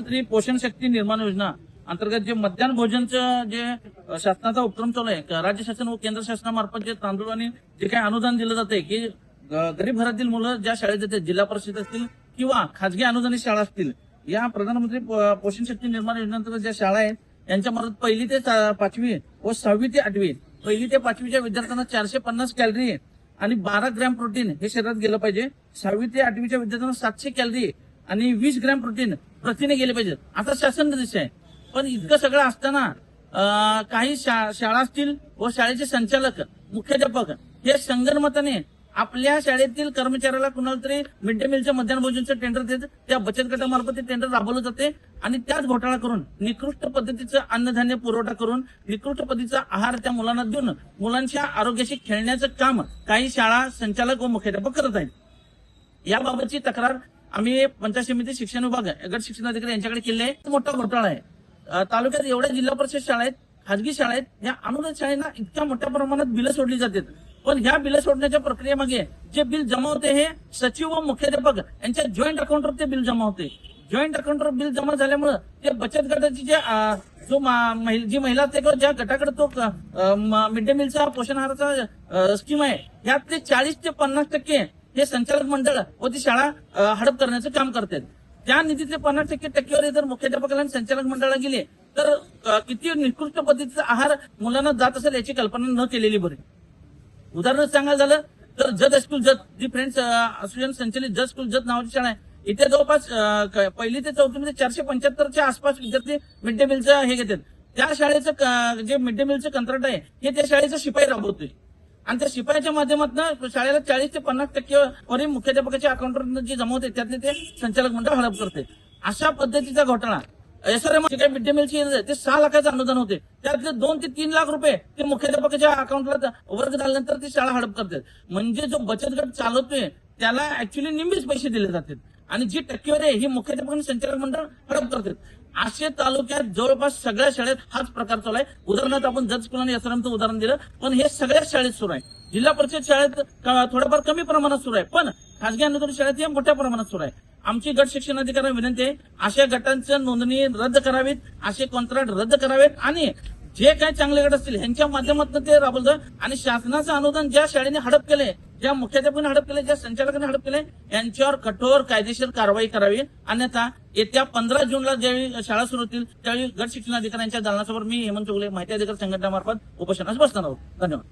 प्रधानमंत्री पोषण शक्ती निर्माण योजना अंतर्गत जे मध्यान्ह भोजनचं जे शासनाचा उपक्रम चालू आहे, राज्य शासन व केंद्र शासनामार्फत जे तांदूळ आणि जे काही अनुदान दिलं जाते की गरीब घरातील मुलं ज्या शाळेत जाते, जिल्हा परिषद असतील किंवा खाजगी अनुदानित शाळा असतील, या प्रधानमंत्री पोषण शक्ती निर्माण योजनेअंतर्गत ज्या शाळा आहेत यांच्यामार्फत 1ली ते 5वी व 6वी ते 8वी 1ली ते 5वीच्या विद्यार्थ्यांना 450 कॅलरी आणि 12 ग्रॅम प्रोटीन हे शरीरात गेलं पाहिजे. 6वी ते 8वीच्या विद्यार्थ्यांना 700 कॅलरी आणि 20 ग्रॅम प्रोटीन प्रथिने गेले पाहिजेत, असा शासन निर्देश आहे. पण इतकं सगळं असताना काही शाळा असतील व शाळेचे संचालक, मुख्याध्यापक हे संगनमताने आपल्या शाळेतील कर्मचाऱ्याला कुणाला तरी मिड डे मीलच्या मध्यान्ह भोजनचं टेंडर देत, त्या बचत गटामार्फत ते टेंडर राबवलं जाते आणि त्याच घोटाळा करून निकृष्ट पद्धतीचं अन्नधान्य पुरवठा करून निकृष्ट पद्धतीचा आहार त्या मुलांना देऊन मुलांच्या आरोग्याशी खेळण्याचं काम काही शाळा संचालक व मुख्याध्यापक करत आहेत. याबाबतची तक्रार आम्ही पंचायत समिती, शिक्षण विभाग, गट शिक्षणाधिकारी यांच्याकडे केली आहे. मोठा घोटाळा आहे. तालुक्यात एवढ्या जिल्हा परिषद शाळा आहेत, खाजगी शाळा आहेत, या अनुदानित शाळांना इतक्या मोठ्या प्रमाणात बिलं सोडली जातात. पण ह्या बिलं सोडण्याच्या प्रक्रियेमागे जे बिल जमा होते हे सचिव व मुख्याध्यापक यांच्या जॉईंट अकाउंटवर ते बिल जमा होते. जॉईंट अकाउंटवर बिल जमा झाल्यामुळे ते बचत गटाची जी महिला असते किंवा ज्या गटाकडे तो मिड डे मीलचा पोषण आहाराचा स्कीम आहे, यातले 40 ते 50% हे संचालक मंडळ व ती शाळा हडप करण्याचं काम करतात. त्या निधीतले 50% टक्केवारी जर मुख्याध्यापकाला आणि संचालक मंडळाला गेले तर किती निकृष्ट पद्धतीचा आहार मुलांना जात असेल याची कल्पना न केलेली बरी. उदाहरण सांगायचं झालं तर जत स्कूल, जत जी फ्रेंड्स असोसिएशन संचलित जत स्कूल जत नावाची शाळा आहे, इथे जवळपास 1ली ते 4वीमध्ये 475च्या आसपास विद्यार्थी मिड डे मीलचं हे घेतात. त्या शाळेचं जे मिड डे मीलचं कंत्राट आहे हे त्या शाळेचा शिपाई राबवतोय आणि त्या शिपायाच्या माध्यमातून शाळेला 40 ते 50% मुख्याध्यापकाच्या अकाउंटवर जे जमा होते त्यातले ते संचालक मंडळ हडप करते. अशा पद्धतीचा घोटाळा SRM जे काही मिड डे मीलची ते 6 लाखाचं अनुदान होते, त्यातले 2 ते 3 लाख रुपये ते मुख्याध्यापकाच्या अकाउंटला वर्ग झाल्यानंतर ती शाळा हडप करतात. म्हणजे जो बचत गट चालवतोय त्याला ऍक्च्युअली निम्मेच पैसे दिले जातात आणि जी टक्केवारी आहे ही मुख्याध्यापक आणि संचालक मंडळ हडप करतात. असे तालुक्यात जवळपास सगळ्या शाळेत हाच प्रकार चालू आहे. उदाहरणार्थ आपण जत स्कूल आणि SRMचं उदाहरण दिलं, पण हे सगळ्याच शाळेत सुरू आहे. जिल्हा परिषद शाळेत थोडंफार कमी प्रमाणात सुरू आहे, पण खासगी अनुदानित शाळेत हे मोठ्या प्रमाणात सुरू आहे. आमची गट शिक्षणाधिकाऱ्यांना विनंती आहे, अशा गटांच्या नोंदणी रद्द करावीत, असे कॉन्ट्रॅक्ट रद्द करावेत आणि जे काही चांगले गट असतील यांच्या माध्यमातून ते राबवलं आणि शासनाचं अनुदान ज्या शाळेने हडप केले, ज्या मुख्याध्यापकाने हडप केले, ज्या संचालकाने हडप केले यांच्यावर कठोर कायदेशीर कारवाई करावी. अन्यथा येत्या 15 जूनला ज्यावेळी शाळा सुरू होतील त्यावेळी गट शिक्षणाधिकाऱ्यांच्या दालनासमोर मी हेमंत चौगुले माहिती अधिकारी संघटनेमार्फत उपोषणास बसणार आहोत. धन्यवाद.